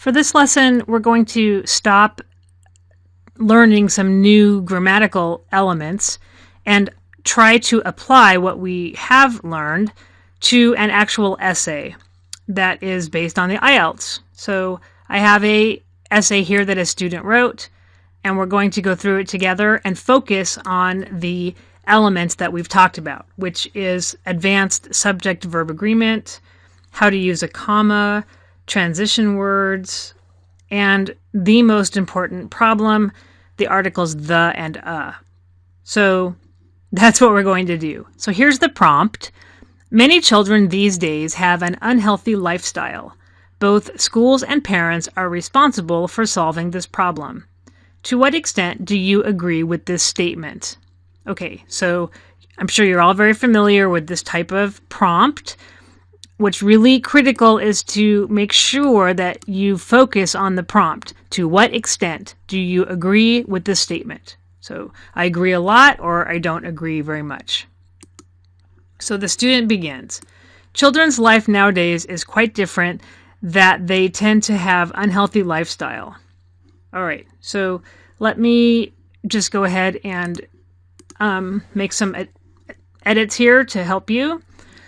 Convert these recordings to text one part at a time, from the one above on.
For this lesson, we're going to stop learning some new grammatical elements and try to apply what we have learned to an actual essay that is based on the IELTS. So I have a essay here that a student wrote, and we're going to go through it together and focus on the elements that we've talked about, which is advanced subject-verb agreement, how to use a comma, transition words, and the most important problem, the articles the and a. So that's what we're going to do. So here's the prompt. Many children these days have an unhealthy lifestyle. Both schools and parents are responsible for solving this problem. To what extent do you agree with this statement? Okay, so I'm sure you're all very familiar with this type of prompt. What's really critical is to make sure that you focus on the prompt. To what extent do you agree with this statement? So I agree a lot, or I don't agree very much. So the student begins. Children's life nowadays is quite different, that they tend to have unhealthy lifestyle. All right, so let me just go ahead and make some edits here to help you.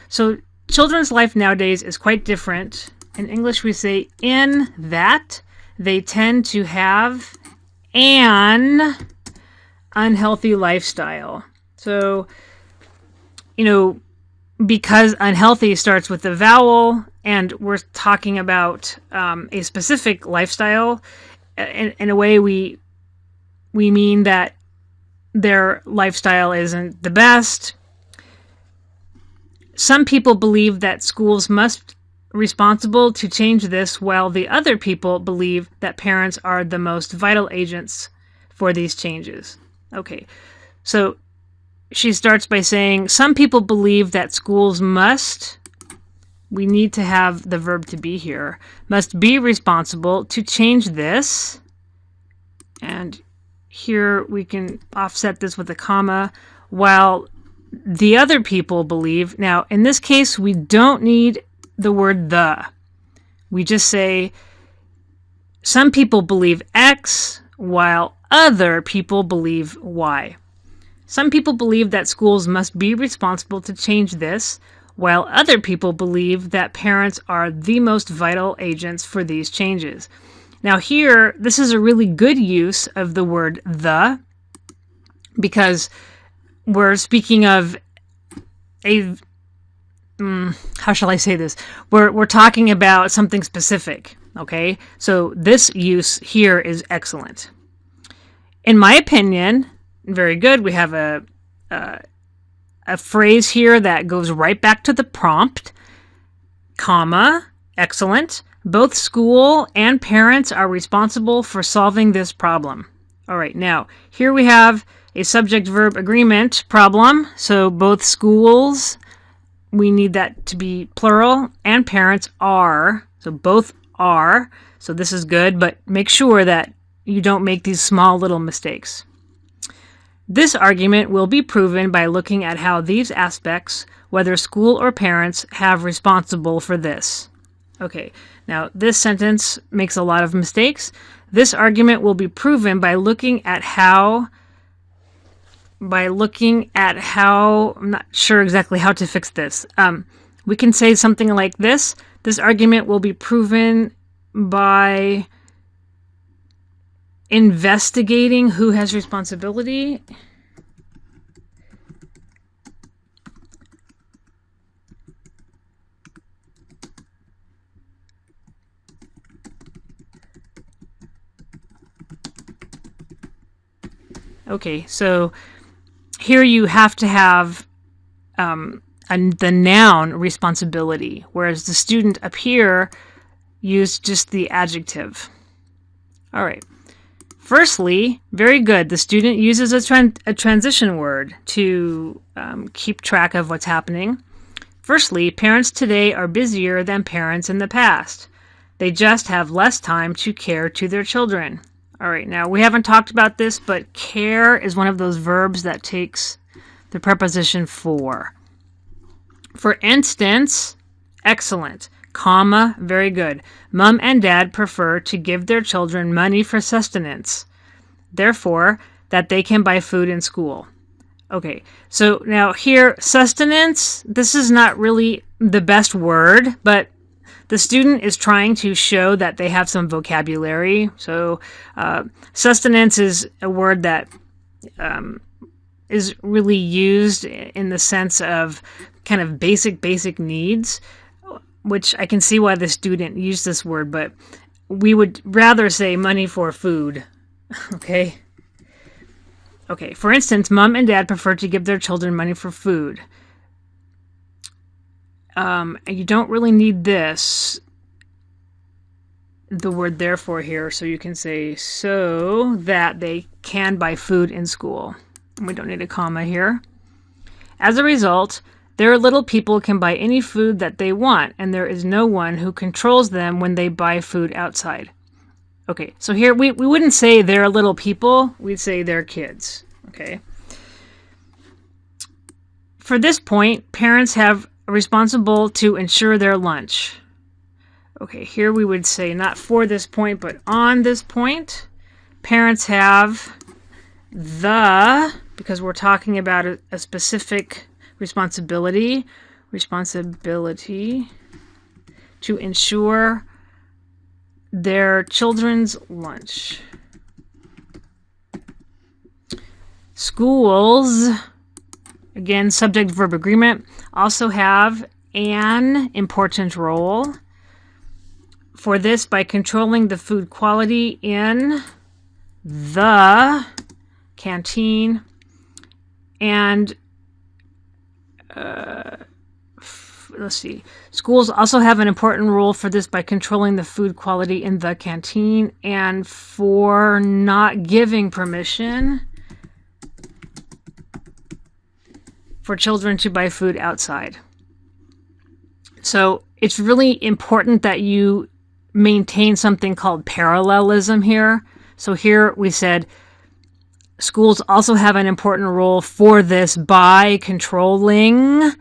So children's life nowadays is quite different. In English, we say in that they tend to have an unhealthy lifestyle. So, because unhealthy starts with the vowel, and we're talking about a specific lifestyle, in a way we mean that their lifestyle isn't the best. Some people believe that schools must be responsible to change this, while the other people believe that parents are the most vital agents for these changes. Okay, so she starts by saying, some people believe that schools must, we need to have the verb to be here, must be responsible to change this. And here we can offset this with a comma, while the other people believe. Now, in this case, we don't need the word the. We just say, some people believe X, while other people believe Y. Some people believe that schools must be responsible to change this, while other people believe that parents are the most vital agents for these changes. Now here, this is a really good use of the word the, because we're speaking of a, how shall I say this? We're talking about something specific, okay? So this use here is excellent. In my opinion, very good. We have a phrase here that goes right back to the prompt, comma, excellent. Both school and parents are responsible for solving this problem. All right, now, here we have a subject-verb agreement problem. So both schools, we need that to be plural, and parents are. So both are. So this is good, but make sure that you don't make these small little mistakes. This argument will be proven by looking at how these aspects, whether school or parents, have responsible for this. Okay, now this sentence makes a lot of mistakes. This argument will be proven by looking at how, I'm not sure exactly how to fix this. We can say something like this. This argument will be proven by investigating who has responsibility. Okay, so here you have to have the noun responsibility, whereas the student up here used just the adjective. All right. Firstly, very good. The student uses a transition word to keep track of what's happening. Firstly, parents today are busier than parents in the past. They just have less time to care to their children. All right, now we haven't talked about this, but care is one of those verbs that takes the preposition for. For instance, excellent. comma, very good. Mom and dad prefer to give their children money for sustenance, therefore, that they can buy food in school. Okay, so now here, sustenance, this is not really the best word, but the student is trying to show that they have some vocabulary. So sustenance is a word that is really used in the sense of kind of basic needs, which I can see why the student used this word, but we would rather say money for food. Okay. Okay, for instance, mom and dad prefer to give their children money for food. You don't really need the word therefore here, so you can say so that they can buy food in school. We don't need a comma here. As a result, their little people can buy any food that they want, and there is no one who controls them when they buy food outside. Okay, so here we wouldn't say they're little people, we'd say they're kids. Okay. For this point, parents have responsible to ensure their lunch. Okay, here we would say not for this point, but on this point. Parents have because we're talking about a specific responsibility to ensure their children's lunch. Schools, again, subject-verb agreement, also have an important role for this by controlling the food quality in the canteen and let's see. Schools also have an important role for this by controlling the food quality in the canteen and for not giving permission for children to buy food outside. So it's really important that you maintain something called parallelism here. So here we said schools also have an important role for this by controlling.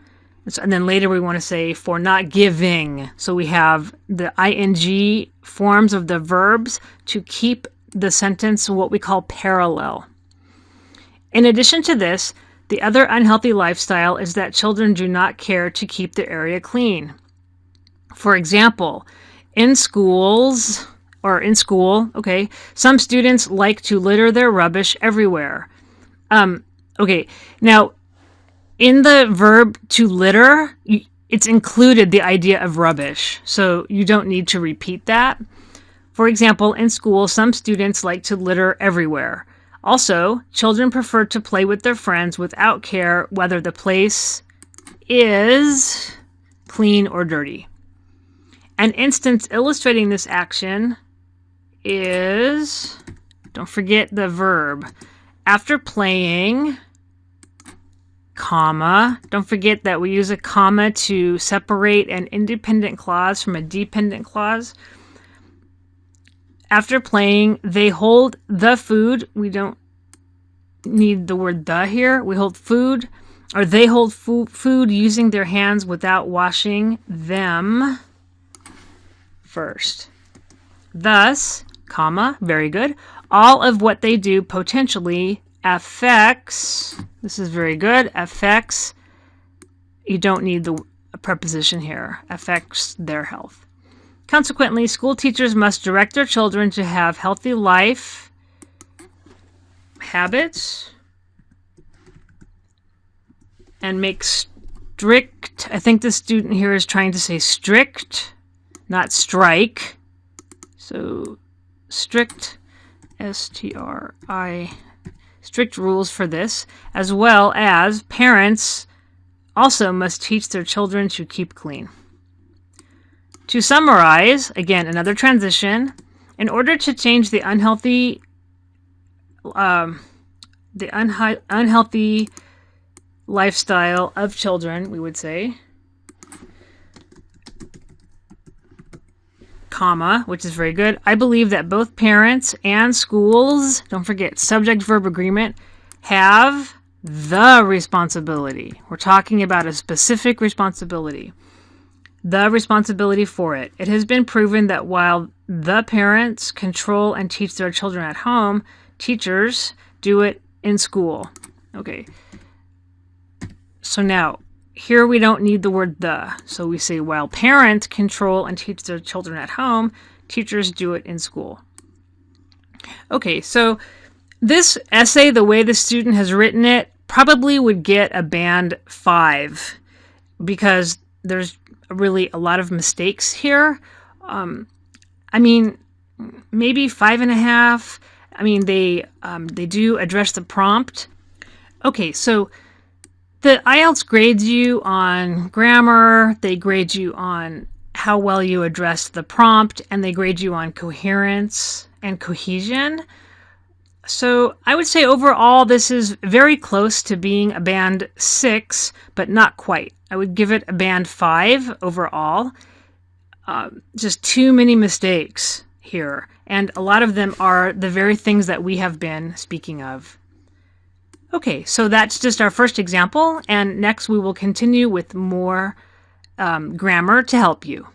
And then later we want to say for not giving. So we have the ing forms of the verbs to keep the sentence what we call parallel. In addition to this, the other unhealthy lifestyle is that children do not care to keep the area clean. For example, in school, okay, some students like to litter their rubbish everywhere. Okay, now, in the verb to litter, it's included the idea of rubbish, so you don't need to repeat that. For example, in school, some students like to litter everywhere. Also, children prefer to play with their friends without care whether the place is clean or dirty. An instance illustrating this action is, don't forget the verb, after playing, comma, don't forget that we use a comma to separate an independent clause from a dependent clause. After playing, they hold the food. We don't need the word the here. We hold food, or they hold food using their hands without washing them first. Thus, comma, very good, all of what they do potentially affects, this is very good, affects, you don't need the preposition here, affects their health. Consequently, school teachers must direct their children to have healthy life habits and make strict, I think the student here is trying to say strict, not strike. So strict, S-T-R-I, strict rules for this, as well as parents also must teach their children to keep clean. To summarize, again, another transition, in order to change the unhealthy lifestyle of children, we would say, comma, which is very good. I believe that both parents and schools, don't forget subject-verb agreement, have the responsibility. We're talking about a specific responsibility the responsibility for it. It has been proven that while the parents control and teach their children at home, teachers do it in school. Okay. So now, here we don't need the word the. So we say while parents control and teach their children at home, teachers do it in school. Okay, so this essay, the way the student has written it, probably would get a band 5 because there's really a lot of mistakes here. I mean, maybe 5.5. I mean, they do address the prompt. Okay, so the IELTS grades you on grammar, they grade you on how well you address the prompt, and they grade you on coherence and cohesion. So I would say overall this is very close to being a band 6, but not quite. I would give it a band 5 overall. Just too many mistakes here, and a lot of them are the very things that we have been speaking of. Okay, so that's just our first example, and next we will continue with more grammar to help you.